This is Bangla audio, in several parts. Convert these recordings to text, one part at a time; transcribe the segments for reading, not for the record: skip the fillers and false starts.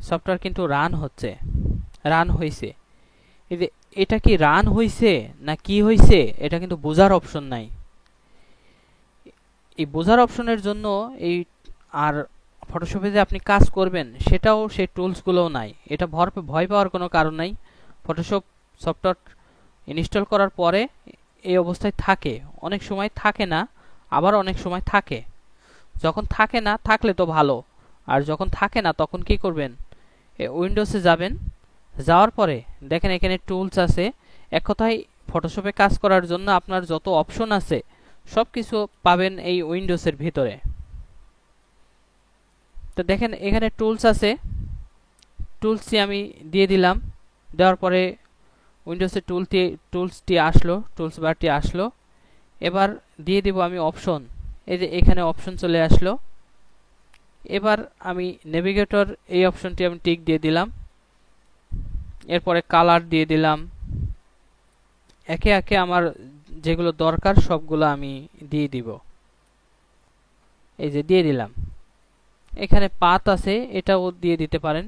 সফটওয়্যার কিন্তু রান হচ্ছে, রান হয়েছে। এই যে এটা কি রান হয়েছে না কি হয়েছে এটা কিন্তু বোঝার অপশন নাই। এই বোঝার অপশনের জন্য এই আর ফটোশপে যে আপনি কাজ করবেন সেটাও সেই টুলসগুলোও নাই। এটা ভয় পাওয়ার কোনো কারণ নাই। ফটোশপ সফটওয়্যার ইনস্টল করার পরে এই অবস্থায় থাকে, অনেক সময় থাকে না, আবার অনেক সময় থাকে। যখন থাকে না থাকলে তো ভালো, আর যখন থাকে না তখন কি করবেন, উইন্ডোজে যাবেন, যাওয়ার পরে দেখেন এখানে টুলস আছে। এক কথায় ফটোশপে কাজ করার জন্য আপনার যত অপশন আছে সব কিছু পাবেন এই উইন্ডোজের ভিতরে। তো দেখেন এখানে টুলস আছে, টুলসটি আমি দিয়ে দিলাম। দেওয়ার পরে উইন্ডোজের টুলসটি আসলো, টুলস বারটি আসলো। এবার দিয়ে দিব আমি অপশন। এই যে এখানে অপশন চলে আসলো। এবার আমি নেভিগেটর এই অপশনটি আমি টিক দিয়ে দিলাম। এরপরে কালার দিয়ে দিলাম। একে একে আমার যেগুলো দরকার সবগুলো আমি দিয়ে দিব। এই যে দিয়ে দিলাম। এখানে পাথ আছে, এটাও দিয়ে দিতে পারেন।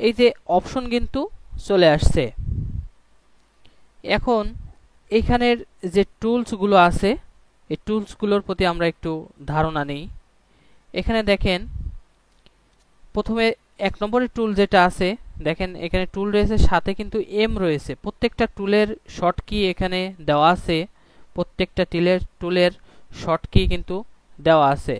এই যে অপশন কিন্তু চলে আসছে। এখন এইখানের যে টুলসগুলো আছে এই টুলসগুলোর প্রতি আমরা একটু ধারণা নেই। এখানে দেখেন প্রথমে 1 নম্বরের টুল যেটা আছে, দেখেন এখানে টুল রয়েছে, সাথে কিন্তু এম রয়েছে। প্রত্যেকটা টুলের শর্ট কি এখানে দেওয়া আছে, প্রত্যেকটা টুলের শর্ট কি কিন্তু দেওয়া আছে।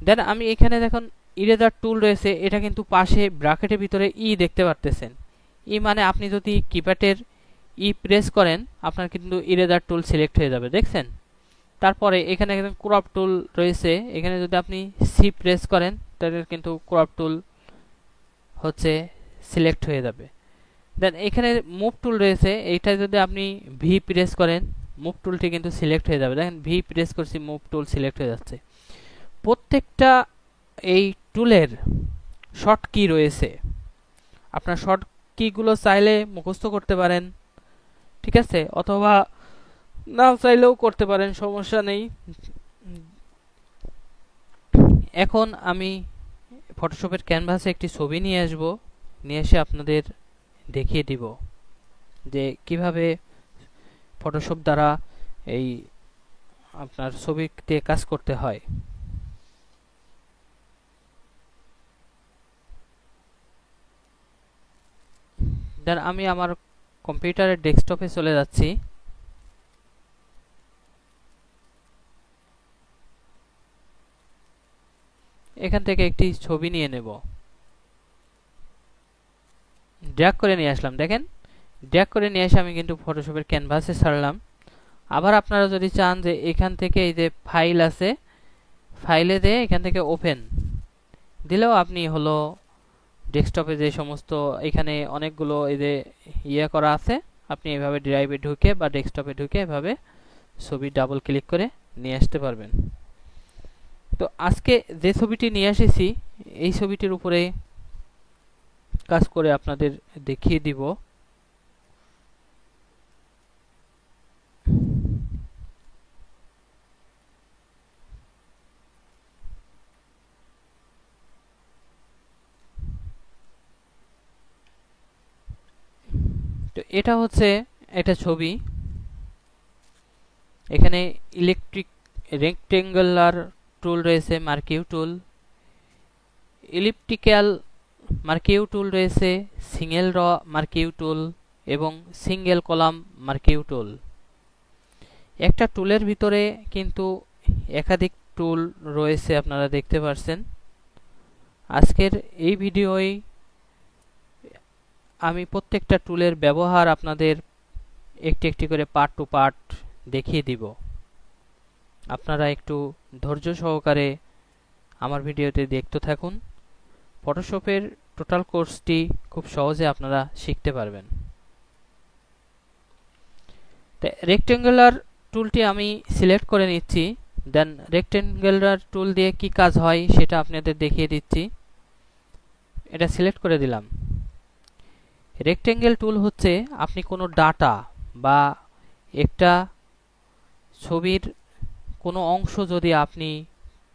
দেন আমি এখানে দেখুন ইরেজার টুল রয়েছে, এটা কিন্তু পাশে ব্র্যাকেটের ভিতরে ই দেখতে পারতেছেন। ই মানে আপনি যদি কিপ্যাডের ই প্রেস করেন আপনার কিন্তু ইরেজার টুল সিলেক্ট হয়ে যাবে, দেখছেন। তারপরে এখানে ক্রপ টুল রয়েছে, এখানে যদি আপনি সি প্রেস করেন তাহলে কিন্তু ক্রপ টুল হচ্ছে সিলেক্ট হয়ে যাবে। দেন এখানে মুভ টুল রয়েছে, এইটা যদি আপনি ভি প্রেস করেন মুভ টুলটি কিন্তু সিলেক্ট হয়ে যাবে। দেখেন ভি প্রেস করছি মুভ টুল সিলেক্ট হয়ে যাচ্ছে। প্রত্যেকটা এই টুলের শর্ট কি রয়েছে, আপনার শর্ট কিগুলো চাইলে মুখস্থ করতে পারেন, ঠিক আছে, অথবা নাও চাইলেও করতে পারেন, সমস্যা নেই। এখন আমি ফটোশপের ক্যানভাসে একটি ছবি নিয়ে আসব, নিয়ে এসে আপনাদের দেখিয়ে দিব যে কিভাবে ফটোশপ দ্বারা এই আপনার ছবিতে কাজ করতে হয়। দেন আমি আমার কম্পিউটারের ডেস্কটপে চলে যাচ্ছি। এখান থেকে একটি ছবি নিয়ে নেব, ড্র্যাগ করে নিয়ে আসলাম। দেখেন ড্র্যাগ করে নিয়ে এসে আমি কিন্তু ফটোশপের ক্যানভাসে ছাড়লাম। আবার আপনারা যদি চান যে এখান থেকে এই যে ফাইল আছে, ফাইলে দিয়ে এখান থেকে ওপেন দিলেও আপনি হলো ডেস্কটপে যে সমস্ত এখানে অনেকগুলো এই যে ইয়ে করা আছে, আপনি এভাবে ড্রাইভে ঢুকে বা ডেস্কটপে ঢুকে এভাবে ছবি ডাবল ক্লিক করে নিয়ে আসতে পারবেন। তো আজকে যে ছবিটি নিয়ে এসেছি এই ছবিটির উপরে কাজ করে আপনাদের দেখিয়ে দিব। তো এটা হচ্ছে একটা ছবি। এখানে ইলেকট্রিক রেক্টেঙ্গুলার টুল রয়েছে, মার্কিউ টুল, ইলিপ্টিক্যাল মার্কিউ টুল রয়েছে, সিঙ্গেল র মার্কিউ টুল এবং সিঙ্গেল কলাম মার্কিউ টুল। একটা টুলের ভিতরে কিন্তু একাধিক টুল রয়েছে, আপনারা দেখতে পাচ্ছেন। আজকের এই ভিডিওয় আমি প্রত্যেকটা টুলের ব্যবহার আপনাদের একটি একটি করে পার্ট টু পার্ট দেখিয়ে দিব। আপনারা একটু ধৈর্য সহকারে আমার ভিডিওতে দেখতে থাকুন। ফটোশপের টোটাল কোর্সটি খুব সহজে আপনারা শিখতে পারবেন। রেক্টেঙ্গুলার টুলটি আমি সিলেক্ট করে নিচ্ছি। দেন রেক্টেঙ্গুলার টুল দিয়ে কি কাজ হয় সেটা আপনাদের দেখিয়ে দিচ্ছি। এটা সিলেক্ট করে দিলাম। রেক্টেঙ্গেল টুল হচ্ছে আপনি কোনো ডাটা বা একটা ছবির কোনো অংশ যদি আপনি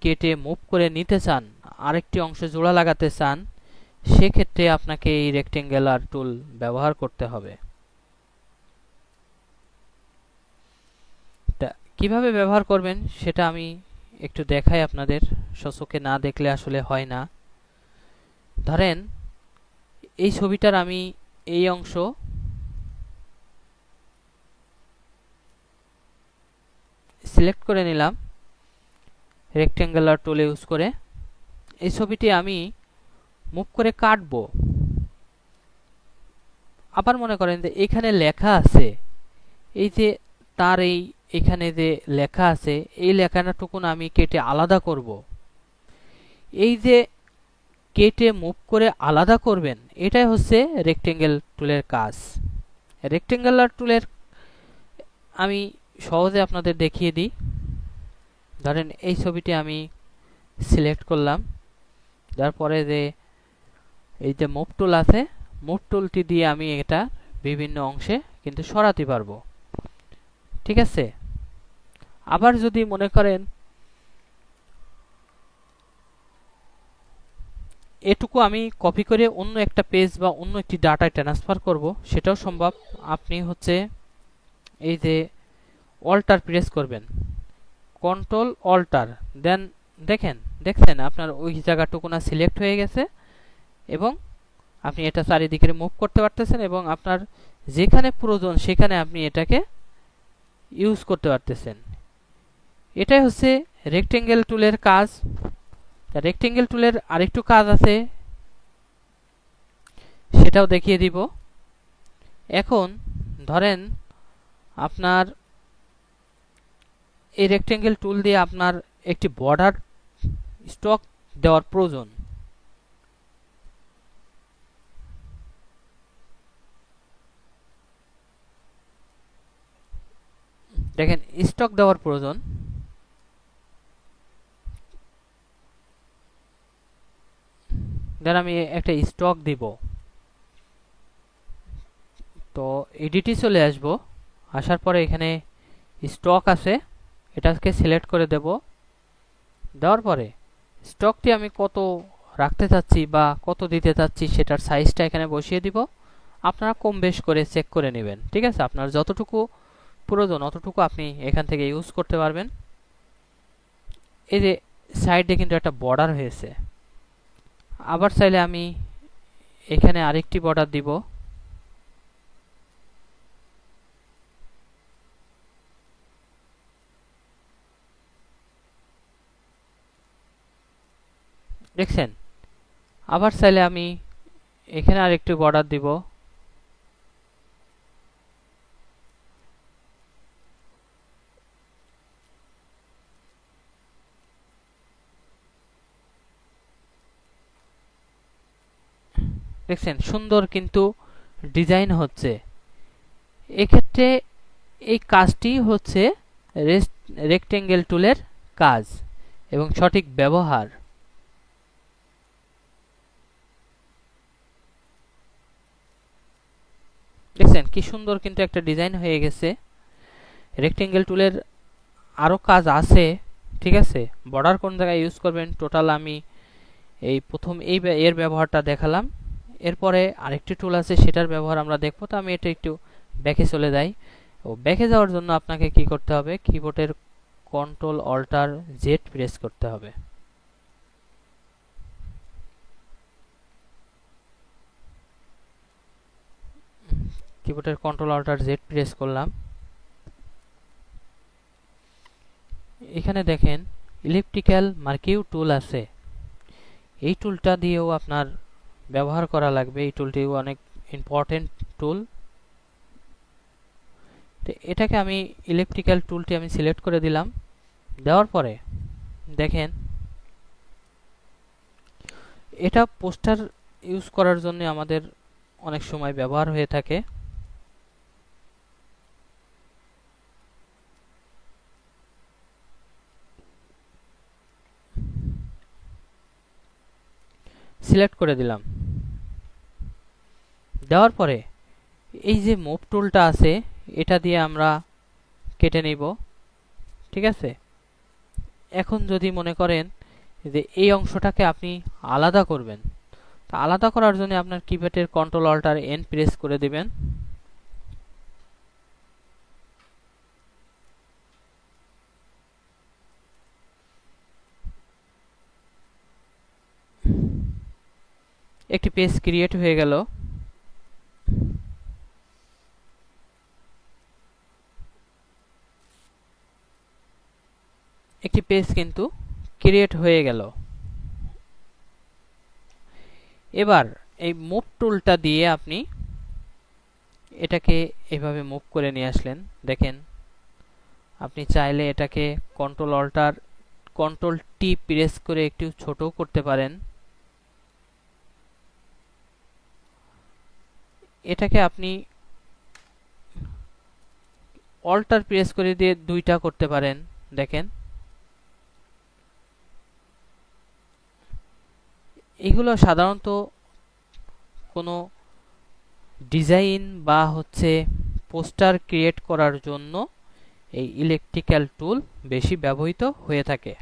কেটে মুভ করে নিতে চান, আরেকটি অংশে জোড়া লাগাতে চান, সেক্ষেত্রে আপনাকে এই রেক্টেঙ্গুলার টুল ব্যবহার করতে হবে। তা কিভাবে ব্যবহার করবেন সেটা আমি একটু দেখাই আপনাদের, সচক্ষে না দেখলে আসলে হয় না। ধরেন এই ছবিটার আমি এই অংশ সিলেক্ট করে নিলাম রেক্টেঙ্গুলার টুল ইউজ করে। এই ছবিটি আমি মুভ করে কাটবো। আবার মনে করেন যে এখানে লেখা আছে, এই যে তার এখানে যে লেখা আছে এই লেখাটুকুন আমি কেটে আলাদা করব। এই যে কেটে মুভ করে আলাদা করবেন, এটাই হচ্ছে রেক্টেঙ্গেল টুলের কাজ। রেক্টেঙ্গুলার টুলের আমি সহজে আপনাদের দেখিয়ে দিই। ধরেন এই ছবিটি আমি সিলেক্ট করলাম, তারপরে যে এই যে মুভ টুল আছে, মুভ টুলটি দিয়ে আমি এটা বিভিন্ন অংশে কিন্তু সরাতে পারবো। ঠিক আছে। আবার যদি মনে করেন এটুকু আমি কপি করে অন্য একটা পেজ বা অন্য একটি ডাটায় ট্রান্সফার করব, সেটাও সম্ভব। আপনি হচ্ছে এই যে অল্টার প্রেস করবেন, কন্ট্রোল অল্টার, দেন দেখছেন আপনার ওই জায়গাটুকু না সিলেক্ট হয়ে গেছে এবং আপনি এটা চারিদিকে মুভ করতে পারতেছেন এবং আপনার যেখানে প্রয়োজন সেখানে আপনি এটাকে ইউজ করতে পারতেছেন। এটাই হচ্ছে রেক্টেঙ্গেল টুলের কাজ। রেক্টেঙ্গেল টুলের আরেকটু কাজ আছে, সেটাও দেখিয়ে দিব। এখন ধরেন আপনার এই রেক্টেঙ্গেল টুল দিয়ে আপনার একটি বর্ডার স্টক দেওয়ার প্রয়োজন। দেখেন স্টক দেওয়ার প্রয়োজন। আমি একটা স্টক দিব, তো এডিটে চলে আসব। আসার পরে এখানে স্টক আছে, এটাকে সিলেক্ট করে দেব। দেওয়ার পরে স্টকটি আমি কত রাখতে চাচ্ছি বা কত দিতে চাচ্ছি সেটার সাইজটা এখানে বসিয়ে দিব। আপনারা কম বেশ করে চেক করে নেবেন। ঠিক আছে, আপনার যতটুকু প্রয়োজন অতটুকু আপনি এখান থেকে ইউজ করতে পারবেন। এই যে সাইডে কিন্তু একটা বর্ডার হয়েছে, আবার চাইলে আমি এখানে আরেকটি বর্ডার দিব। দেখছেন, আবার চাইলে আমি এখানে আরেকটি বর্ডার দিব। দেখছেন সুন্দর কিন্তু ডিজাইন হচ্ছে। এক্ষেত্রে এই কাজটি হচ্ছে রেক্টেঙ্গেল টুলের কাজ এবং সঠিক ব্যবহার। দেখছেন কি সুন্দর কিন্তু একটা ডিজাইন হয়ে গেছে। রেক্টেঙ্গেল টুলের আরো কাজ আছে। ঠিক আছে, বর্ডার কোন জায়গায় ইউজ করবেন টোটাল আমি এই প্রথম এর ব্যবহারটা দেখালাম। এরপরে আরেকটি টুল আছে, সেটার ব্যবহার আমরা দেখব। তো আমি এটা একটু ব্যাকে চলে যাই। ও ব্যাকে যাওয়ার জন্য আপনাকে কি করতে হবে, কিবোর্ডের কন্ট্রোল অল্টার জেড প্রেস করতে হবে। কিবোর্ডের কন্ট্রোল অল্টার জেড প্রেস করলাম। এখানে দেখেন ইলেকট্রিক্যাল মার্কিউ টুল আছে। এই টুলটা দিয়েও আপনার ব্যবহার করা লাগবে। এই টুলটিও অনেক ইম্পর্টেন্ট টুল। তো এটাকে আমি ইলেকট্রিক্যাল টুলটি আমি সিলেক্ট করে দিলাম। দেওয়ার পরে দেখেন এটা পোস্টার ইউজ করার জন্য আমাদের অনেক সময় ব্যবহার হয়ে থাকে। সিলেক্ট করে দিলাম। দেওয়ার পরে এই যে মুভ টুলটা আছে এটা দিয়ে আমরা কেটে নিব। ঠিক আছে, এখন যদি মনে করেন যে এই অংশটাকে আপনি আলাদা করবেন। তা আলাদা করার জন্য আপনার কিপ্যাডের কন্ট্রোল অল্ট আর এন প্রেস করে দিবেন। একটি পেজ ক্রিয়েট হয়ে গেল। একটি পেজ কিন্তু ক্রিয়েট হয়ে গেল। এবার এই মুভ টুলটা দিয়ে আপনি এটাকে এভাবে মুভ করে নিয়ে আসলেন। দেখেন আপনি চাইলে এটাকে control alter control T press করে একটু ছোট করতে পারেন। এটাকে আপনি অল্টার প্রেস করে দিয়ে দুইটা করতে পারেন। দেখেন এগুলো সাধারণত কোনো ডিজাইন বা হচ্ছে পোস্টার ক্রিয়েট করার জন্য এই ইলেকট্রিক্যাল টুল বেশি ব্যবহৃত হয়ে থাকে।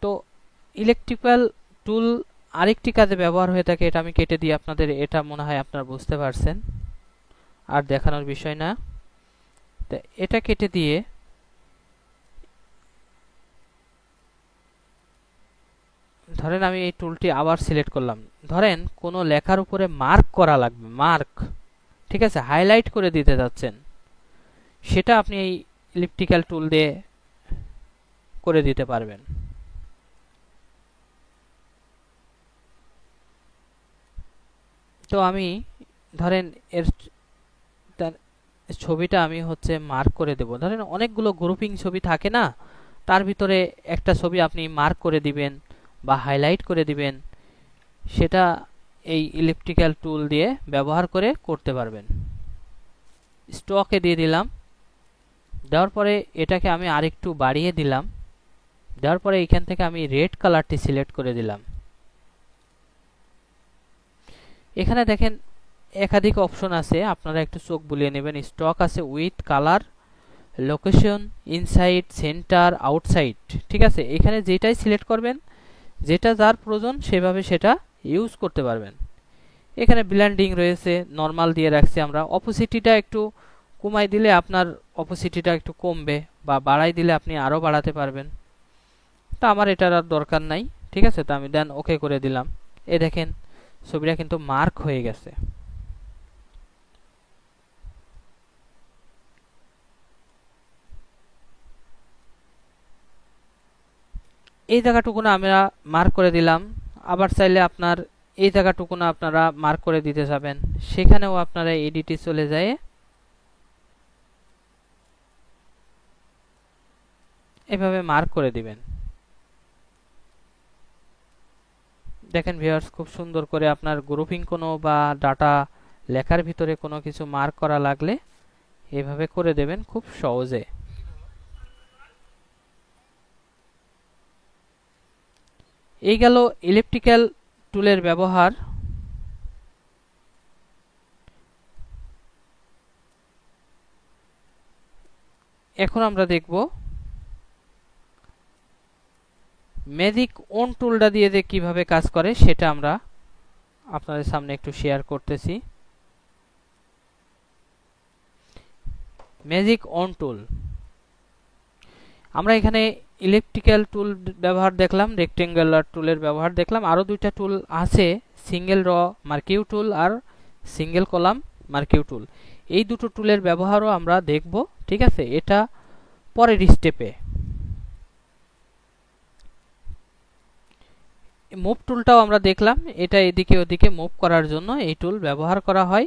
তো ইলেকট্রিক্যাল টুল আরেকটি কাজে ব্যবহার হয়ে থাকে, এটা আমি কেটে দিই আপনাদের, এটা মনে হয় আপনারা বুঝতে পারছেন, আর দেখানোর বিষয় না। তো এটা কেটে দিয়ে ধরেন আমি এই টুলটি আবার সিলেক্ট করলাম। ধরেন কোনো লেখার উপরে মার্ক করা লাগবে, মার্ক, ঠিক আছে, হাইলাইট করে দিতে যাচ্ছেন, সেটা আপনি এই ইলেকট্রিক্যাল টুল দিয়ে করে দিতে পারবেন। তো আমি ধরেন এর ছবিটা আমি হচ্ছে মার্ক করে দেব। ধরেন অনেকগুলো গ্রুপিং ছবি থাকে না, তার ভিতরে একটা ছবি আপনি মার্ক করে দিবেন বা হাইলাইট করে দিবেন, সেটা এই ইলেকট্রিক্যাল টুল দিয়ে ব্যবহার করে করতে পারবেন। স্টকে দিয়ে দিলাম। দেওয়ার পরে এটাকে আমি আরেকটু বাড়িয়ে দিলাম। দেওয়ার পরে এখান থেকে আমি রেড কালারটি সিলেক্ট করে দিলাম। এখানে দেখেন একাধিক অপশন আছে, আপনারা একটু চোখ বুলিয়ে নেবেন। স্টক আছে with, colour, location, inside, centre, outside, ঠিক আছে। এখানে যেটাই সিলেক্ট করবেন, যেটা যার প্রয়োজন সেভাবে সেটা ইউজ করতে পারবেন। এখানে ব্লেন্ডিং রয়েছে, নরমাল দিয়ে রাখছি আমরা। অপোসিটিটা একটু কমাই দিলে আপনার অপোসিটিটা একটু কমবে, বা বাড়াই দিলে আপনি আরও বাড়াতে পারবেন। তা আমার এটার আর দরকার নাই, ঠিক আছে। তো আমি দেন ওকে করে দিলাম। এ দেখেন ছবিটা কিন্তু মার্ক হয়ে গেছে। এই জায়গাটুকুনা আমরা মার্ক করে দিলাম। আবার চাইলে আপনার এই জায়গাটুকুনা আপনারা মার্ক করে দিতে যাবেন, সেখানেও আপনারা এডিটে চলে যায় এভাবে মার্ক করে দিবেন। দেখেন ভিউয়ার্স, খুব সুন্দর করে আপনার গ্রুপিং কোনো বা ডাটা লেখার ভিতরে কোনো কিছু মার্ক করা লাগলে এভাবে করে দেবেন খুব সহজে। এই গেল ইলেকট্রিক্যাল টুলের ব্যবহার। এখন আমরা দেখব ম্যাজিক ওন টুলটা দিয়ে যে কিভাবে কাজ করে, সেটা আমরা আপনাদের সামনে একটু শেয়ার করতেছি। ম্যাজিক ওন টুল, আমরা এখানে ইলেকট্রিক্যাল টুল ব্যবহার দেখলাম, রেক্টেঙ্গুলার টুলের ব্যবহার দেখলাম, আরো দুইটা টুল আছে, সিঙ্গেল র মার্কিউ টুল আর সিঙ্গেল কলাম মার্কিউ টুল। এই দুটো টুলের ব্যবহারও আমরা দেখব, ঠিক আছে, এটা পরের স্টেপে। মুভ টুলটাও আমরা দেখলাম, এটা এদিকে ওদিকে মুভ করার জন্য এই টুল ব্যবহার করা হয়।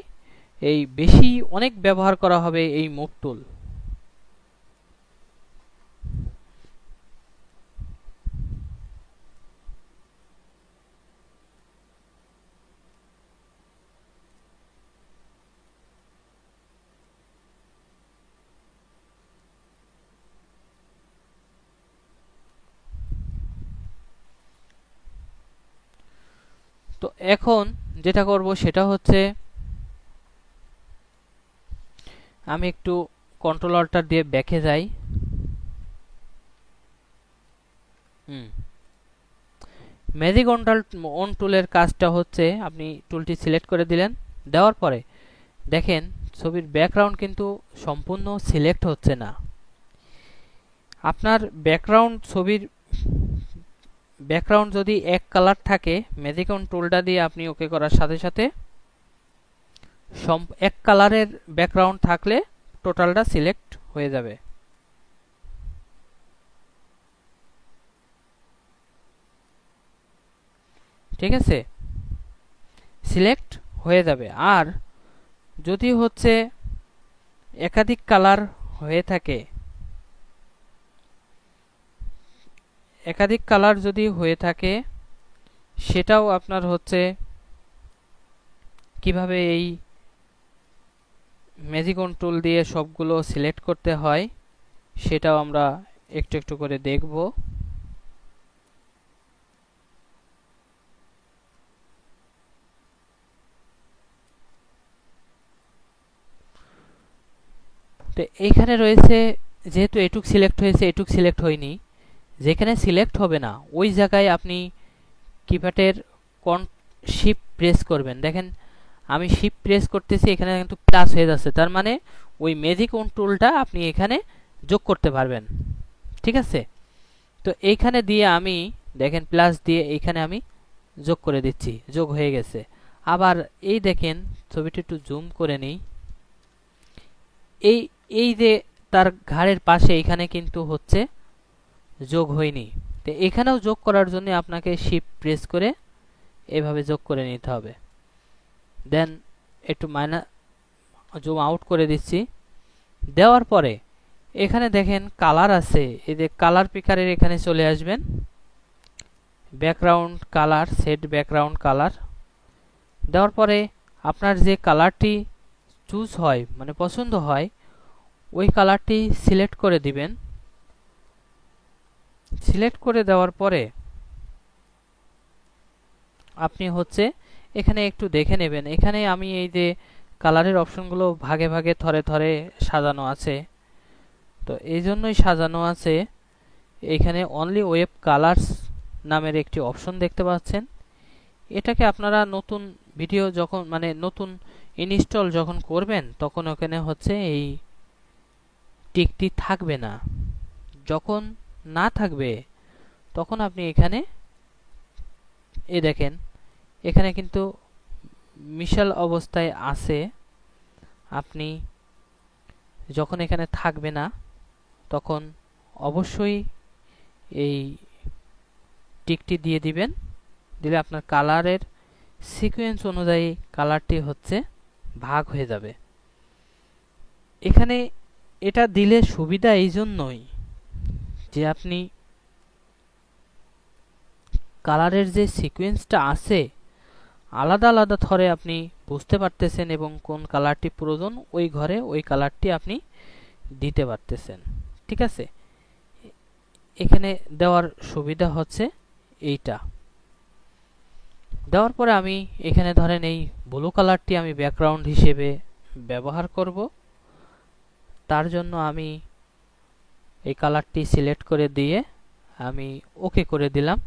এই বেশি অনেক ব্যবহার করা হবে এই মুভ টুল। তো এখন যেটা করব সেটা হচ্ছে আমি একটু কন্ট্রোল অল্টার দিয়ে ব্যাকে যাই। ম্যাজিক অন টুলের কাজটা হচ্ছে আপনি টুলটি সিলেক্ট করে দিলেন, দেওয়ার পরে দেখেন ছবির ব্যাকগ্রাউন্ড কিন্তু সম্পূর্ণ সিলেক্ট হচ্ছে না। আপনার ছবির ব্যাকগ্রাউন্ড যদি এক কালার থাকে, ম্যাজিক অন টুলটা দিয়ে আপনি ওকে করার সাথে সাথে এক কালারের ব্যাকগ্রাউন্ড থাকলে টোটালটা সিলেক্ট হয়ে যাবে। ঠিক আছে, সিলেক্ট হয়ে যাবে। আর যদি হচ্ছে একাধিক কালার হয়ে থাকে, যদি হয়ে থাকে সেটাও আপনার হচ্ছে কিভাবে এই ম্যাজিক অন টুল দিয়ে সবগুলো সিলেক্ট করতে হয় সেটাও আমরা একটু একটু করে দেখব। তো এইখানে রয়েছে, যেহেতু এটুক সিলেক্ট হয়েছে, এটুক সিলেক্ট হয়নি, যেখানে সিলেক্ট হবে না ওই জায়গায় আপনি কিপ্যাডের শিফট প্রেস করবেন। দেখেন আমি শিফট প্রেস করতেছি, এখানে কিন্তু প্লাস হয়ে যাচ্ছে, তার মানে ওই ম্যাজিক অন টুলটা আপনি এখানে যোগ করতে পারবেন। ঠিক আছে, তো এইখানে দিয়ে আমি দেখেন প্লাস দিয়ে এইখানে আমি যোগ করে দিচ্ছি, যোগ হয়ে গেছে। আবার এই দেখেন ছবিটি একটু জুম করে নিই, এই যে তার ঘাড়ের পাশে এখানে কিন্তু হচ্ছে যোগ হয়নি। তো এখানেও যোগ করার জন্য আপনাকে শিফট প্রেস করে এভাবে যোগ করে নিতে হবে। দেন একটু জুম আউট করে দিচ্ছি। দেওয়ার পরে এখানে দেখেন কালার আছে, এই যে কালার পিকারের এখানে চলে আসবেন, background colour, set background colour. দেওয়ার পরে আপনার যে কালারটি চুজ হয়, মানে পছন্দ হয়, ওই কালারটি সিলেক্ট করে দিবেন। সিলেক্ট করে দেওয়ার পরে আপনি হচ্ছে এখানে একটু দেখে নেবেন, এখানে আমি এই যে কালারের অপশনগুলো ভাগে ভাগে থরে থরে সাজানো আছে, তো এই জন্যই সাজানো আছে। এখানে অনলি ওয়েব কালারস নামের একটি অপশন দেখতে পাচ্ছেন। এটাকে আপনারা নতুন ভিডিও যখন মানে নতুন ইনস্টল যখন করবেন তখন ওখানে হচ্ছে এই টিকটি থাকবে না। যখন না থাকবে তখন আপনি এখানে দেখেন এখানে কিন্তু মিশাল অবস্থায় আছে। আপনি যখন এখানে থাকবে না তখন অবশ্যই এই টিকটি দিয়ে দিবেন, দিলে আপনার কালারের সিকোয়েন্স অনুযায়ী কালারটি হচ্ছে ভাগ হয়ে যাবে। এখানে এটা দিলে সুবিধা এই জন্যই যে আপনি কালারের যে সিকোয়েন্সটা আছে আলাদা আলাদা থরে আপনি বুঝতে পারতেছেন এবং কোন কালারটি প্রয়োজন ওই ঘরে ওই কালারটি আপনি দিতে পারতেছেন। ঠিক আছে, এখানে দেওয়ার সুবিধা হচ্ছে এইটা। দেওয়ার পরে আমি এখানে ধরেন এই ব্লু কালারটি আমি ব্যাকগ্রাউন্ড হিসেবে ব্যবহার করব, তার জন্য আমি এই কালারটি সিলেক্ট করে দিয়ে আমি ওকে করে দিলাম।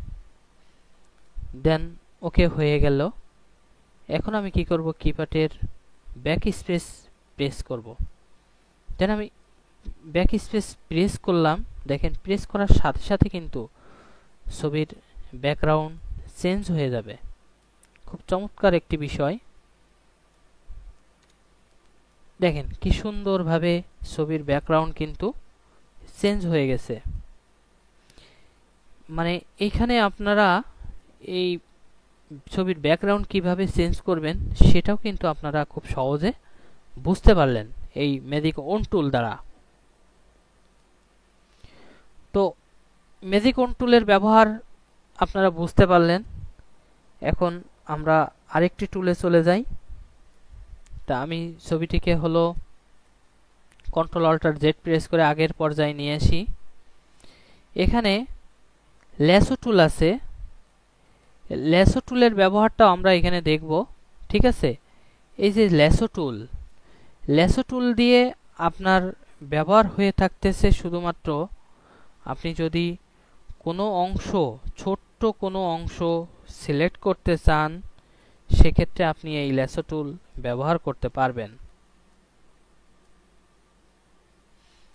দেন ওকে হয়ে গেল। এখন আমি কি করব, কিপ্যাডের ব্যাক স্পেস প্রেস করব। দেন আমি ব্যাক স্পেস প্রেস করলাম, দেখেন প্রেস করার সাথে সাথে কিন্তু ছবির ব্যাকগ্রাউন্ড চেঞ্জ হয়ে যাবে। খুব চমৎকার একটি বিষয়। দেখেন কি সুন্দরভাবে ছবির ব্যাকগ্রাউন্ড কিন্তু চেঞ্জ হয়ে গেছে। মানে এইখানে আপনারা এই ছবির ব্যাকগ্রাউন্ড কিভাবে চেঞ্জ করবেন সেটাও কিন্তু আপনারা খুব সহজে বুঝতে পারলেন এই ম্যাজিক অন টুল দ্বারা। তো ম্যাজিক অন টুলের ব্যবহার আপনারা বুঝতে পারলেন। এখন আমরা আরেকটি টুলে চলে যাই। তা আমি ছবিটিকে হলো কন্ট্রোল অল্টার জেড প্রেস করে আগের পর্যায়ে নিয়ে আসি। এখানে ল্যাসো টুল আছে, ল্যাসো টুলের ব্যবহারটা আমরা এখানে দেখব। ঠিক আছে, এই যে ল্যাসো টুল দিয়ে আপনার ব্যবহার হয়ে থাকতেছে শুধুমাত্র আপনি যদি কোনো অংশ, ছোট্ট কোনো অংশ সিলেক্ট করতে চান, সেক্ষেত্রে আপনি এই ল্যাসো টুল ব্যবহার করতে পারবেন।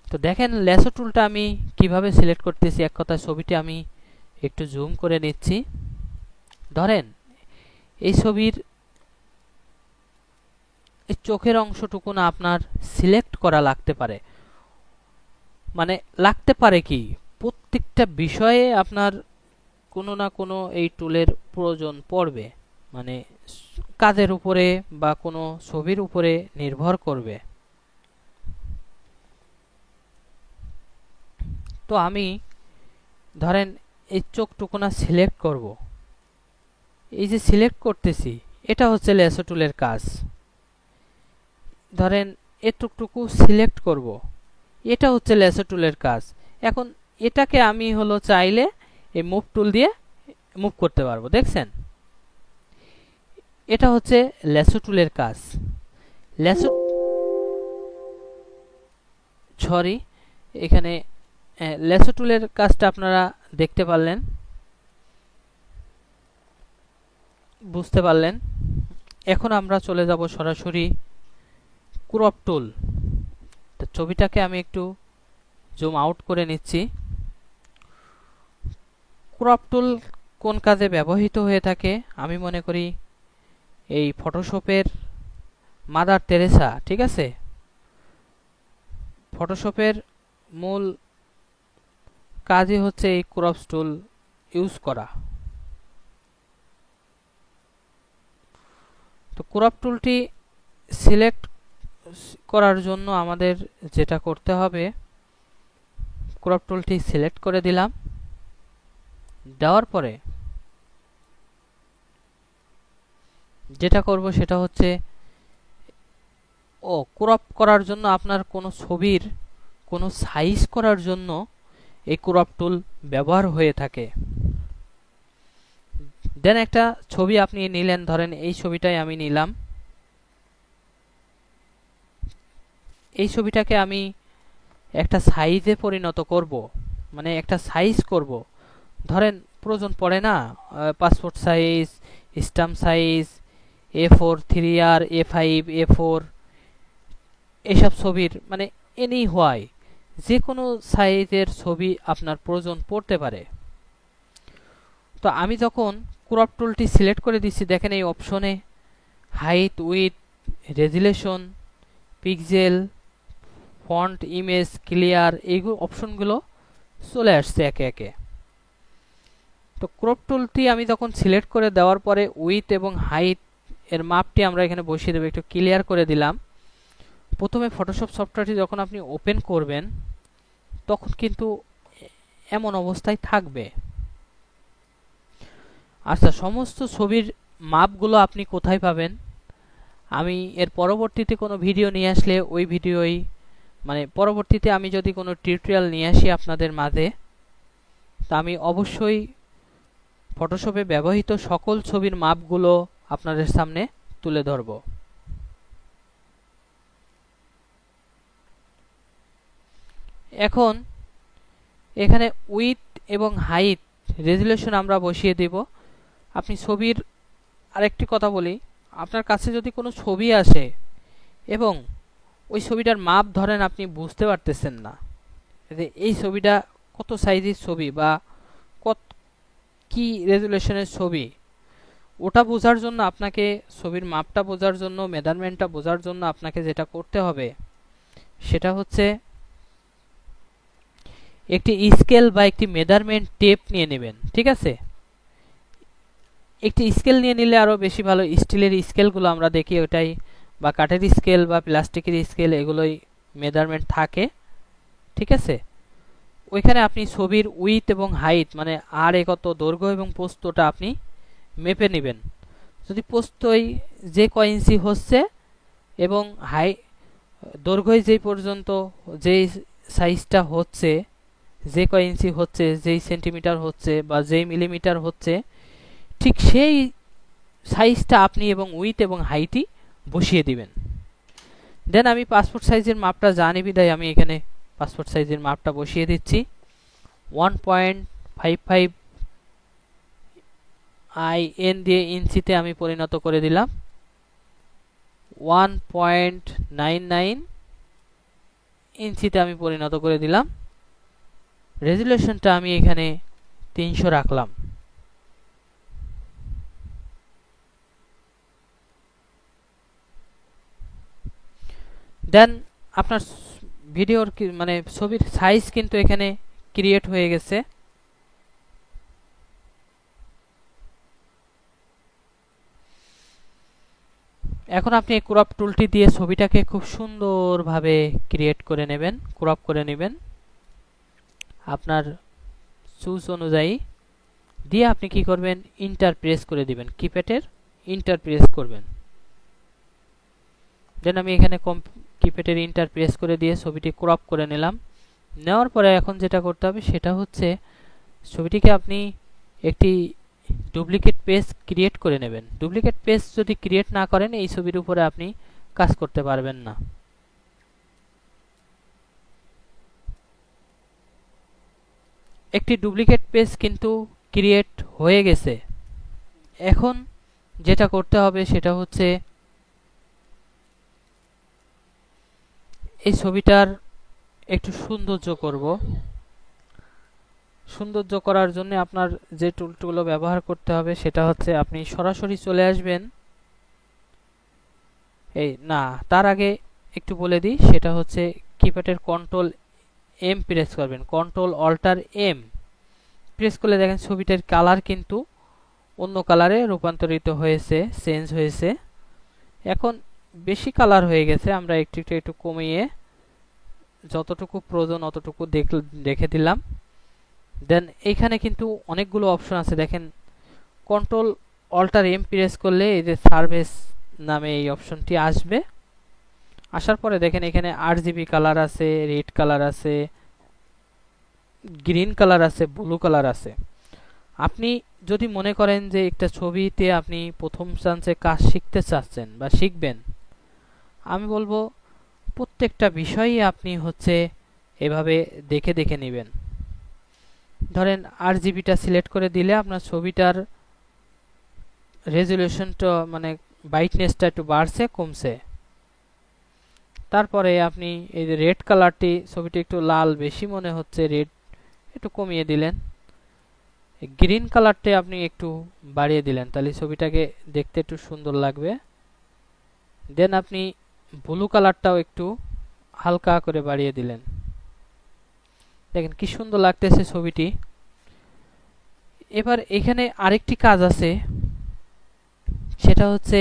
তো দেখেন ল্যাসো টুলটা আমি কিভাবে সিলেক্ট করতেছি। এক কথা ছবিটি আমি একটু জুম করে নিচ্ছি। ধরেন এই ছবির এই চোখের অংশটুকু না আপনার সিলেক্ট করা লাগতে পারে, মানে লাগতে পারে কি, প্রত্যেকটা বিষয়ে আপনার কোনো না কোনো এই টুলের প্রয়োজন পড়বে, মানে কাজের উপরে বা কোনো ছবির উপরে নির্ভর করবে। তো আমি ধরেন এই চোখটুকু না সিলেক্ট করব, এই যে সিলেক্ট করতেছি এটা হচ্ছে ল্যাসো টুলের কাজ। ধরেন এটুকটুকু সিলেক্ট করব, এটা হচ্ছে ল্যাসো টুলের কাজ। এখন এটাকে আমি হলো চাইলে এই মুভ টুল দিয়ে মুভ করতে পারবো। দেখছেন, এটা হচ্ছে ল্যাসো টুলের কাজ। এখানে ল্যাসো টুলের কাজটা আপনারা দেখতে পারলেন, বুঝতে পারলেন। এখন আমরা চলে যাব সরাসরি ক্রপ টুল। তো ছবিটাকে আমি একটু জুম আউট করে নিচ্ছি। ক্রপ টুল কোন কাজে ব্যবহৃত হয়ে থাকে? আমি মনে করি এই ফটোশপের মাদার তেরেসা, ঠিক আছে, ফটোশপের মূল কাজই হচ্ছে এই ক্রপ টুল ইউজ করা। তো ক্রপ টুলটি সিলেক্ট করার জন্য আমাদের যেটা করতে হবে, ক্রপ টুলটি সিলেক্ট করে দিলাম। দেওয়ার পরে যেটা করব সেটা হচ্ছে ক্রপ করার জন্য আপনার কোনো ছবির কোনো সাইজ করার জন্য এই ক্রপ টুল ব্যবহার হয়ে থাকে। দেন একটা ছবি আপনি নিলেন, ধরেন এই ছবিটাই আমি নিলাম। এই ছবিটাকে আমি একটা সাইজে পরিণত করব, মানে একটা সাইজ করব। ধরেন প্রয়োজন পড়ে না passport size, stamp size, A4, 3R, A5, A4, এসব ছবির মানে এনি হয়, যে কোনো সাইজের ছবি আপনার প্রয়োজন পড়তে পারে। তো আমি যখন ক্রপ টুলটি সিলেক্ট করে দিচ্ছি, দেখেন এই অপশনে height, with, resolution, pixel, font, image, clear, এই অপশনগুলো চলে আসছে একে একে। তো ক্রপ টুলটি আমি যখন সিলেক্ট করে দেওয়ার পরে উইথ এবং হাইট এর মাপটি আমরা এখানে বসিয়ে দেবো, একটু ক্লিয়ার করে দিলাম। প্রথমে ফটোশপ সফটওয়্যারটি যখন আপনি ওপেন করবেন তখন কিন্তু এমন অবস্থায় থাকবে। আচ্ছা, সমস্ত ছবির মাপগুলো আপনি কোথায় পাবেন? আমি এর পরবর্তীতে কোনো ভিডিও নিয়ে আসলে ওই ভিডিওই, মানে পরবর্তীতে আমি যদি কোনো টিউটোরিয়াল নিয়ে আসি আপনাদের মাঝে, তা আমি অবশ্যই ফটোশপে ব্যবহৃত সকল ছবির মাপগুলো আপনাদের সামনে তুলে ধরব। এখন এখানে উইথ এবং হাইট, রেজুলেশন আমরা বসিয়ে দেব। আপনি ছবির আরেকটি কথা বলি, আপনার কাছে যদি কোনো ছবি আসে এবং ওই ছবিটার মাপ ধরেন আপনি বুঝতে পারতেছেন না যে এই ছবিটা কত সাইজের ছবি বা কত কি রেজুলেশনের ছবি, ওটা বোঝার জন্য আপনাকে, ছবির মাপটা বোঝার জন্য, মেজারমেন্টটা বোঝার জন্য আপনাকে যেটা করতে হবে সেটা হচ্ছে একটি স্কেল বা একটি মেজারমেন্ট টেপ নিয়ে নেবেন। ঠিক আছে, একটি স্কেল নিয়ে নিলে আরো বেশি ভালো। স্টিলের স্কেলগুলো আমরা দেখি ওটাই, বা কাঠের স্কেল বা প্লাস্টিকের স্কেল, এগুলোই মেজারমেন্ট থাকে। ঠিক আছে, ওইখানে আপনি ছবির উইথ এবং হাইট, মানে আর কত দৈর্ঘ্য এবং প্রস্থটা আপনি মেপে নেবেন। যদি প্রস্থই যে কয় ইঞ্চি হচ্ছে এবং দৈর্ঘ্য যেই পর্যন্ত, যেই সাইজটা হচ্ছে, যে কয় ইঞ্চি হচ্ছে, যেই সেন্টিমিটার হচ্ছে বা যেই মিলিমিটার হচ্ছে, ঠিক সেই সাইজটা আপনি এবং উইথ এবং হাইটই বসিয়ে দিবেন। দেন আমি পাসপোর্ট সাইজের মাপটা জানি বিদায় আমি এখানে পাসপোর্ট সাইজের মাপটা বসিয়ে দিচ্ছি। 55 IN দিয়ে ইঞ্চিতে আমি পরিণত করে দিলাম 1.99 ইঞ্চিতে আমি পরিণত করে দিলাম রেজুলেশনটা আমি এখানে 300 রাখলাম দেন আপনার ভিডিওর মানে ছবির সাইজ কিন্তু এখানে ক্রিয়েট হয়ে গেছে এখন আপনি এই ক্রপ টুলটি দিয়ে ছবিটাকে খুব সুন্দরভাবে ক্রিয়েট করে নেবেন ক্রপ করে নেবেন আপনার চুজ অনুযায়ী দিয়ে আপনি কি করবেন ইন্টার প্রেস করে দিবেন কিপ্যাডের ইন্টার প্রেস করবেন দেন আমি এখানে কিপ্যাডের ইন্টার প্রেস করে দিয়ে ছবিটি ক্রপ করে নিলাম নেওয়ার পরে এখন যেটা করতে হবে সেটা হচ্ছে ছবিটিকে আপনি একটি ডুপ্লিকেট পেজ ক্রিয়েট করে নেবেন ডুপ্লিকেট পেজ যদি ক্রিয়েট না করেন এই ছবির উপরে আপনি কাজ করতে পারবেন না একটি ডুপ্লিকেট পেজ কিন্তু ক্রিয়েট হয়ে গেছে এখন যেটা করতে হবে সেটা হচ্ছে এই ছবিটার একটু সৌন্দর্য করব সৌন্দর্য করার জন্য আপনার যে টুলগুলো ব্যবহার করতে হবে সেটা হচ্ছে আপনি সরাসরি চলে আসবেন এই না তার আগে একটু বলে দিই সেটা হচ্ছে কিপ্যাডের কন্ট্রোল এম প্রেস করবেন কন্ট্রোল অল্টার এম প্রেস করলে দেখেন ছবিটার কালার কিন্তু অন্য কালারে রূপান্তরিত হয়েছে চেঞ্জ হয়েছে এখন বেশি কালার হয়ে গেছে আমরা একটু কমিয়ে যতটুকু প্রয়োজন অতটুকু দেখে দিলাম দেন এইখানে কিন্তু অনেকগুলো অপশন আছে দেখেন কন্ট্রোল অল্টার এম প্রেস করলে এই যে সার্ভিস নামে এই অপশনটি আসবে আসার পরে দেখেন এখানে আরজিবি কালার আছে রেড কালার আছে গ্রিন কালার আছে ব্লু কালার আছে আপনি যদি মনে করেন যে একটা ছবিতে আপনি প্রথম চান্সে কাজ শিখতে চাচ্ছেন বা শিখবেন আমি বলবো প্রত্যেকটা বিষয়ই আপনি হচ্ছে এভাবে দেখে দেখে নেবেন ধরেন আরজিবিটা সিলেক্ট করে দিলে আপনার ছবিটার রেজুলেশনটা মানে ব্রাইটনেসটা একটু বাড়ছে কমছে তারপরে আপনি এই যে রেড কালারটি ছবিটি একটু লাল বেশি মনে হচ্ছে রেড একটু কমিয়ে দিলেন গ্রিন কালারটা আপনি একটু বাড়িয়ে দিলেন তাহলে ছবিটাকে দেখতে একটু সুন্দর লাগবে দেন আপনি ব্লু কালারটাও একটু হালকা করে বাড়িয়ে দিলেন দেখেন কি সুন্দর লাগতেছে ছবিটি এবার এখানে আরেকটি কাজ আছে সেটা হচ্ছে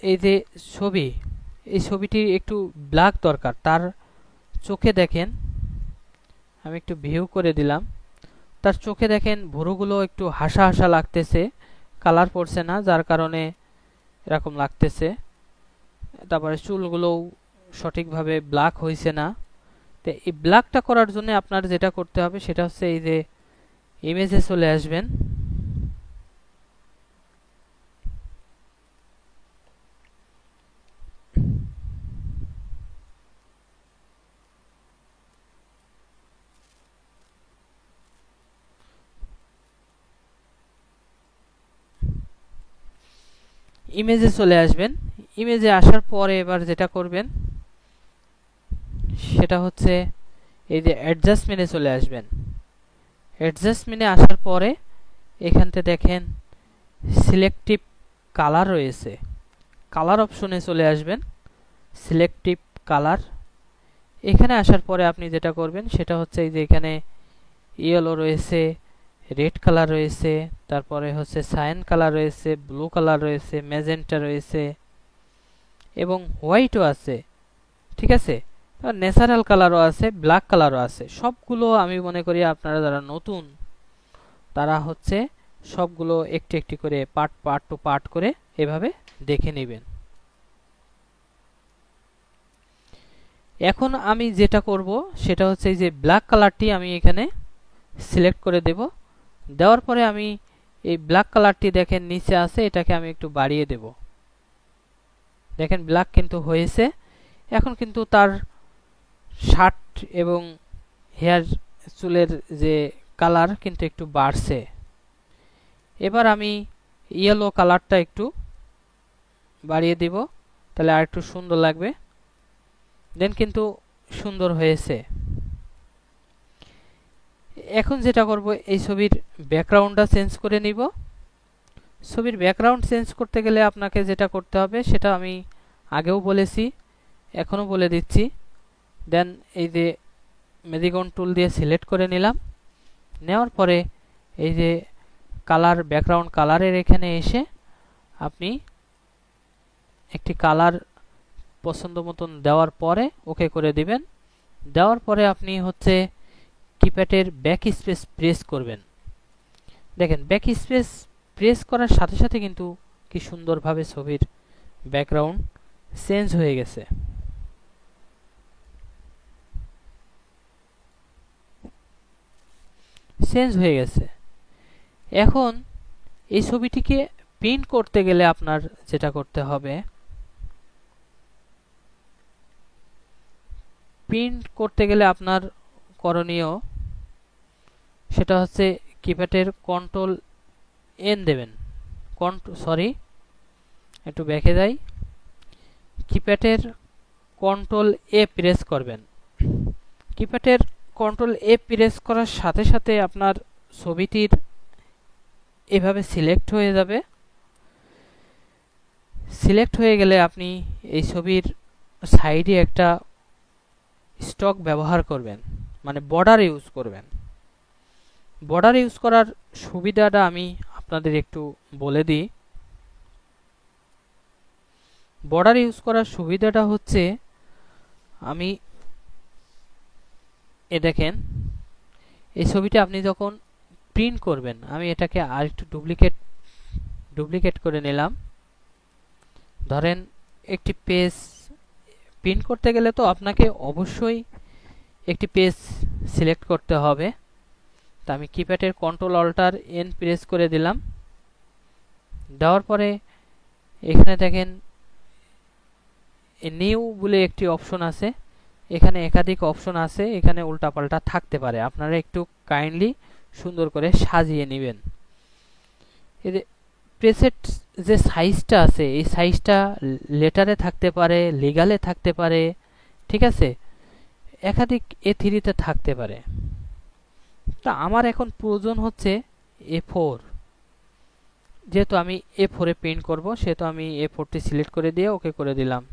এই যে ছবি এই ছবিটির একটু ব্ল্যাক দরকার তার চোখে দেখেন আমি একটু ভিউ করে দিলাম তার চোখে দেখেন ভুরুগুলো একটু হাসা হাসা লাগতেছে কালার পড়ছে না যার কারণে এরকম লাগতেছে তারপরে চুলগুলো সঠিকভাবে ব্ল্যাক হয়েছে না তো এই ব্ল্যাকটা করার জন্য আপনার যেটা করতে হবে সেটা হচ্ছে এই যে ইমেজে চলে আসবেন ইমেজে চলে আসবেন ইমেজে আসার পরে এবার যেটা করবেন সেটা হচ্ছে এই যে অ্যাডজাস্টমেন্টে চলে আসবেন অ্যাডজাস্টমেন্টে আসার পরে এখানতে দেখেন সিলেক্টিভ কালার রয়েছে কালার অপশনে চলে আসবেন সিলেক্টিভ কালার এখানে আসার পরে আপনি যেটা করবেন সেটা হচ্ছে এই যে এখানে ইয়েলো রয়েছে রেড কালার রয়েছে তারপরে হচ্ছে সায়ান কালার রয়েছে ব্লু কালার রয়েছে ম্যাজেন্টা রয়েছে এবং হোয়াইটও আছে ঠিক আছে ন্যাচারাল কালারও আছে ব্ল্যাক কালারও আছে সবগুলো আমি মনে করি আপনারা যারা নতুন তারা হচ্ছে সবগুলো একটু একটু করে পার্ট টু পার্ট করে এভাবে দেখে নেবেন এখন আমি যেটা করব সেটা হচ্ছে এই যে ব্ল্যাক কালারটি আমি এখানে সিলেক্ট করে দেব দেওয়ার পরে আমি এই ব্ল্যাক কালারটি দেখেন নিচে আছে এটাকে আমি একটু বাড়িয়ে দেব দেখেন ব্ল্যাক কিন্তু হয়েছে এখন কিন্তু তার শার্ট এবং হেয়ার চুলের যে কালার কিন্তু একটু বাড়ছে। এবার আমি ইয়েলো কালারটা একটু বাড়িয়ে দিব, তাহলে আর একটু সুন্দর লাগবে। দেন কিন্তু সুন্দর হয়েছে। এখন যেটা করব, এই ছবির ব্যাকগ্রাউন্ডটা চেঞ্জ করে নিব। ছবির ব্যাকগ্রাউন্ড চেঞ্জ করতে গেলে আপনাকে যেটা করতে হবে সেটা আমি আগেও বলেছি, এখনও বলে দিচ্ছি। দেন এই যে ম্যাজিক টুল দিয়ে সিলেক্ট করে নিলাম। নেওয়ার পরে এই যে কালার, ব্যাকগ্রাউন্ড কালারের এখানে এসে আপনি একটি কালার পছন্দ মতন দেওয়ার পরে ওকে করে দিবেন। দেওয়ার পরে আপনি হচ্ছে কিপ্যাডের ব্যাক স্পেস প্রেস করবেন। দেখেন ব্যাক স্পেস প্রেস করার সাথে সাথে কিন্তু কি সুন্দরভাবে ছবির ব্যাকগ্রাউন্ড চেঞ্জ হয়ে গেছে। এখন এই ছবিটিকে প্রিন্ট করতে গেলে আপনার যেটা করতে হবে, প্রিন্ট করতে গেলে আপনার করণীয় সেটা হচ্ছে কিপ্যাডের কন্ট্রোল এন দেবেন। একটু ব্যাকে যাই। কিপ্যাডের কন্ট্রোল এ প্রেস করবেন। কিপ্যাডের কন্ট্রোল এ প্রেস করার সাথে সাথে আপনার ছবিটির এভাবে সিলেক্ট হয়ে যাবে। সিলেক্ট হয়ে গেলে আপনি এই ছবির সাইডে একটা স্টক ব্যবহার করবেন, মানে বর্ডার ইউজ করবেন। বর্ডার ইউজ করার সুবিধাটা আমি আপনাদের একটু বলে দিই। বর্ডার ইউজ করার সুবিধাটা হচ্ছে, আমি দেখেন এই ছবিটা আপনি যখন প্রিন্ট করবেন, আমি এটাকে আর একটু ডুপ্লিকেট করে নিলাম। ধরেন একটি পেজ প্রিন্ট করতে গেলে তো আপনাকে অবশ্যই একটি পেজ সিলেক্ট করতে হবে। তা আমি কিপ্যাডের কন্ট্রোল অল্টার এন প্রেস করে দিলাম। দেওয়ার পরে এখানে দেখেন নিউ বলে একটি অপশন আছে। এখানে একাধিক অপশন আছে, এখানে উল্টাপাল্টা থাকতে পারে, আপনারা একটু কাইন্ডলি সুন্দর করে সাজিয়ে নেবেন। এই যে প্রেসেট যে সাইজটা আছে, এই সাইজটা লেটারে থাকতে পারে, লিগালে থাকতে পারে, ঠিক আছে, একাধিক A3-তে থাকতে পারে। তা আমার এখন প্রয়োজন হচ্ছে A4। যেহেতু আমি A4-এ প্রিন্ট করব, সেহেতু আমি A4টি সিলেক্ট করে দিয়ে ওকে করে দিলাম।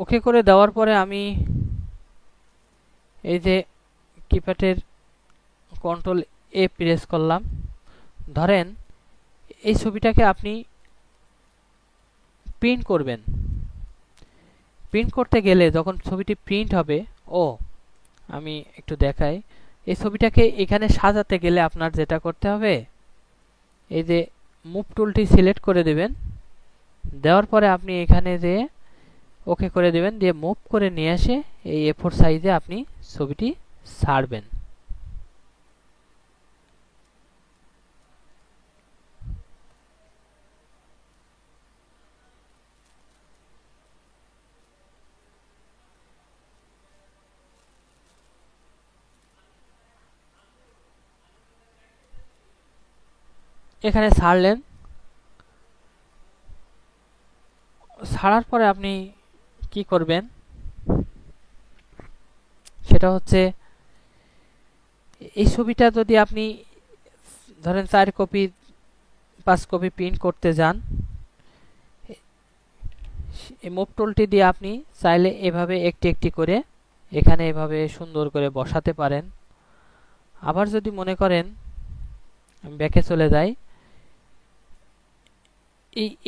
ওকে করে দেওয়ার পরে আমি এই যে কিপ্যাডের কন্ট্রোল এ প্রেস করলাম। ধরেন এই ছবিটাকে আপনি প্রিন্ট করবেন। প্রিন্ট করতে গেলে যখন ছবিটি প্রিন্ট হবে, আমি একটু দেখাই, এই ছবিটাকে এখানে সাজাতে গেলে আপনার যেটা করতে হবে, এই যে মুভ টুলটি সিলেক্ট করে দেবেন। দেওয়ার পরে আপনি এখানে যে ওকে করে দেবেন, দিয়ে মুভ করে নিয়ে এসে এই A4 সাইজে আপনি ছবিটি ছাড়বেন। এখানে ছাড়লেন। ছাড়ার পরে আপনি কি করবেন সেটা হচ্ছে, এই ছবিটা যদি আপনি ধরেন 4 কপি 5 কপি প্রিন্ট করতে যান, এই মুভ টুলটি দিয়ে আপনি চাইলে এভাবে একটি একটি করে এখানে এভাবে সুন্দর করে বসাতে পারেন। আবার যদি মনে করেন, আমি ব্যাকে চলে যাই,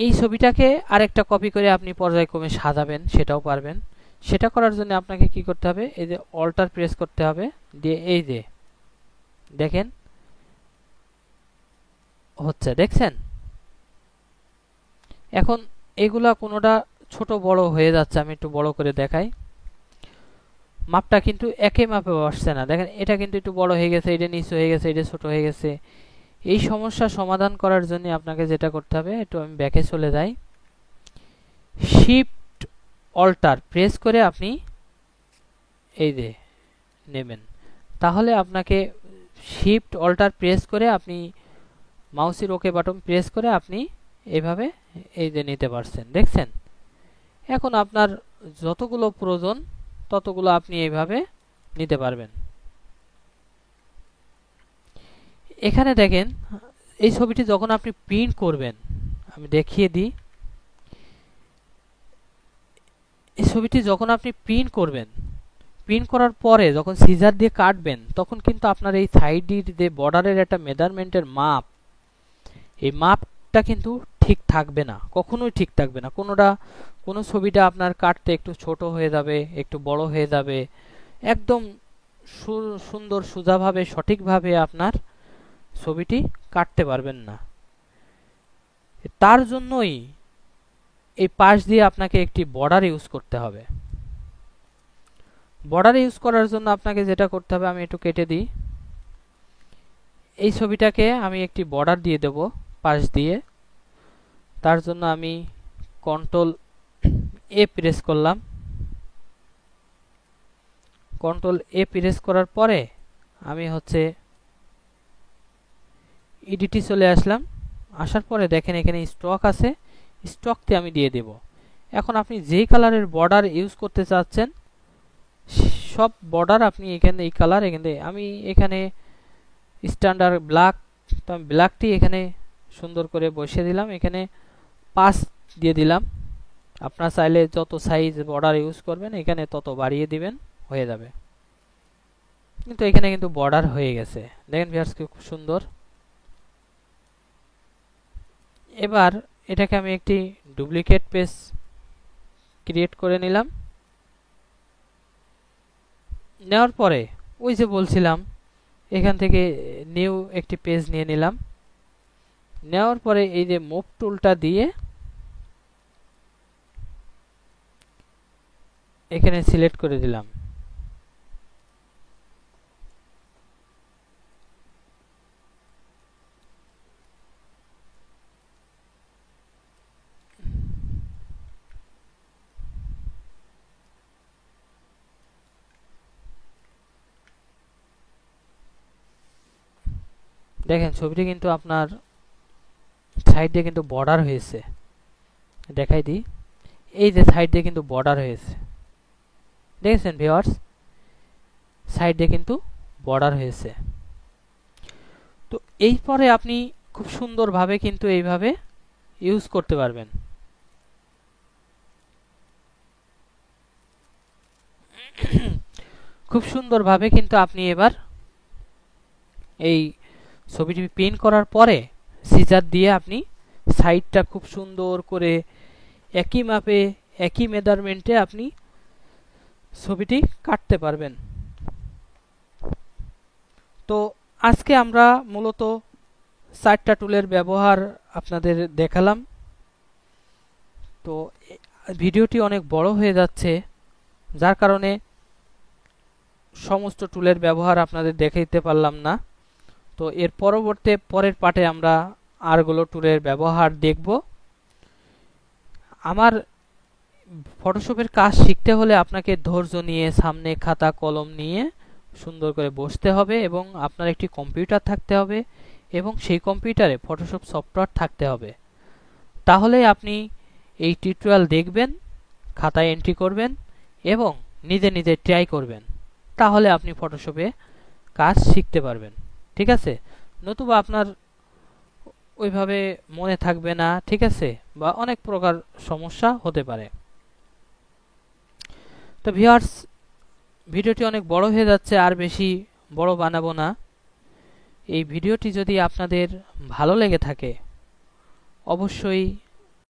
এই ছবিটাকে আরেকটা কপি করে আপনি পর্যায়ক্রমে সাজাবেন, সেটাও পারবেন। সেটা করার জন্য আপনাকে কি করতে হবে, এই যে অল্টার প্রেস করতে হবে, দিয়ে এই যে দেখেন হচ্ছে, দেখছেন। এখন এগুলা কোনোটা ছোট বড় হয়ে যাচ্ছে, আমি একটু বড় করে দেখাই। মাপটা কিন্তু একই মাপে বসছে না। দেখেন এটা কিন্তু একটু বড় হয়ে গেছে, এটা নিচু হয়ে গেছে, এটা ছোট হয়ে গেছে। এই সমস্যা সমাধান করার জন্য আপনাকে যেটা করতে হবে, একটু আমি ব্যাকে চলে যাই, শিফট অল্টার প্রেস করে আপনি এই যে নেবেন। তাহলে আপনাকে শিফট অল্টার প্রেস করে আপনি মাউসের ওকে বাটন প্রেস করে আপনি এইভাবে এই যে নিতে পারছেন, দেখছেন। এখন আপনার যতগুলো প্রয়োজন ততগুলো আপনি এইভাবে নিতে পারবেন। এখানে দেখেন এই ছবিটি যখন আপনি প্রিন্ট করবেন, আমি দেখিয়ে দিই, এই ছবিটি যখন আপনি প্রিন্ট করবেন, প্রিন্ট করার পরে যখন সিজার দিয়ে কাটবেন, তখন কিন্তু আপনার এই সাইডের যে বর্ডারের একটা মেজারমেন্টের মাপ, এই মাপটা কিন্তু ঠিক থাকবে না, কখনোই ঠিক থাকবে না। কোনো ছবিটা আপনার কাটতে একটু ছোট হয়ে যাবে, একটু বড় হয়ে যাবে, একদম সুন্দর সোজাভাবে সঠিকভাবে আপনার ছবিটি কাটতে পারবেন না। তার জন্যই এই পাশ দিয়ে আপনাকে একটি বর্ডার ইউজ করতে হবে। বর্ডার ইউজ করার জন্য আপনাকে যেটা করতে হবে, আমি একটু কেটে দিই, এই ছবিটাকে আমি একটি বর্ডার দিয়ে দেব পাশ দিয়ে। তার জন্য আমি কন্ট্রোল এ প্রেস করলাম। কন্ট্রোল এ প্রেস করার পরে আমি হচ্ছে এডিটে চলে আসলাম। আসার পরে দেখেন এখানে স্টক আছে, স্টকতে আমি দিয়ে দেব। এখন আপনি যেই কালারের বর্ডার ইউজ করতে চাচ্ছেন সব বর্ডার আপনি এখানে এই কালার, এখানে আমি এখানে স্ট্যান্ডার্ড ব্ল্যাক, তো আমি ব্ল্যাকটি এখানে সুন্দর করে বসিয়ে দিলাম, এখানে 5 দিয়ে দিলাম। আপনার চাইলে যত সাইজ বর্ডার ইউজ করবেন এখানে তত বাড়িয়ে দিবেন, হয়ে যাবে। কিন্তু এখানে কিন্তু বর্ডার হয়ে গেছে, দেখেন ভিউয়ার্স খুব সুন্দর। এবার এটাকে আমি একটি ডুপ্লিকেট পেজ ক্রিয়েট করে নিলাম। নেওয়ার পরে ওই যে বলছিলাম এখান থেকে নিউ একটি পেজ নিয়ে নিলাম। নেওয়ার পরে এই যে মুভ টুলটা দিয়ে এখানে সিলেক্ট করে দিলাম। দেখেন ছবিটি কিন্তু আপনার সাইড দিয়ে কিন্তু বর্ডার হয়েছে, দেখাই দিই, এই যে সাইড দিয়ে কিন্তু বর্ডার হয়েছে, দেখেছেন ভিউয়ার্স, সাইড দিয়ে কিন্তু বর্ডার হয়েছে। তো এই পরে আপনি খুব সুন্দরভাবে কিন্তু এইভাবে ইউজ করতে পারবেন। খুব সুন্দরভাবে কিন্তু আপনি এবার এই ছবিটি প্রিন্ট করার পরে সিজার দিয়ে আপনি সাইডটা খুব সুন্দর করে একই মাপে একই মেজারমেন্টে আপনি ছবিটি কাটতে পারবেন। তো আজকে আমরা মূলত 4টা টুলের ব্যবহার আপনাদের দেখালাম। তো ভিডিওটি অনেক বড় হয়ে যাচ্ছে, যার কারণে সমস্ত টুলের ব্যবহার আপনাদের দেখাইতে পারলাম না। তো এর পরের পার্টে আমরা আরগুলো টুলের ব্যবহার দেখব। আমার ফটোশপের কাজ শিখতে হলে আপনাকে ধৈর্য নিয়ে সামনে খাতা কলম নিয়ে সুন্দর করে বসতে হবে এবং আপনার একটি কম্পিউটার থাকতে হবে এবং সেই কম্পিউটারে ফটোশপ সফটওয়্যার থাকতে হবে। তাহলে আপনি এই টিউটোরিয়াল দেখবেন, খাতায় এন্ট্রি করবেন এবং নিজে নিজে ট্রাই করবেন, তাহলে আপনি ফটোশপে কাজ শিখতে পারবেন। ঠিক আছে, নতুবা আপনার ওইভাবে মনে থাকবে না, ঠিক আছে, বা অনেক প্রকার সমস্যা হতে পারে। তো ভিউয়ার্স, ভিডিওটি অনেক বড় হয়ে যাচ্ছে, আর বেশি বড় বানাবো না। এই ভিডিওটি যদি আপনাদের ভালো লেগে থাকে অবশ্যই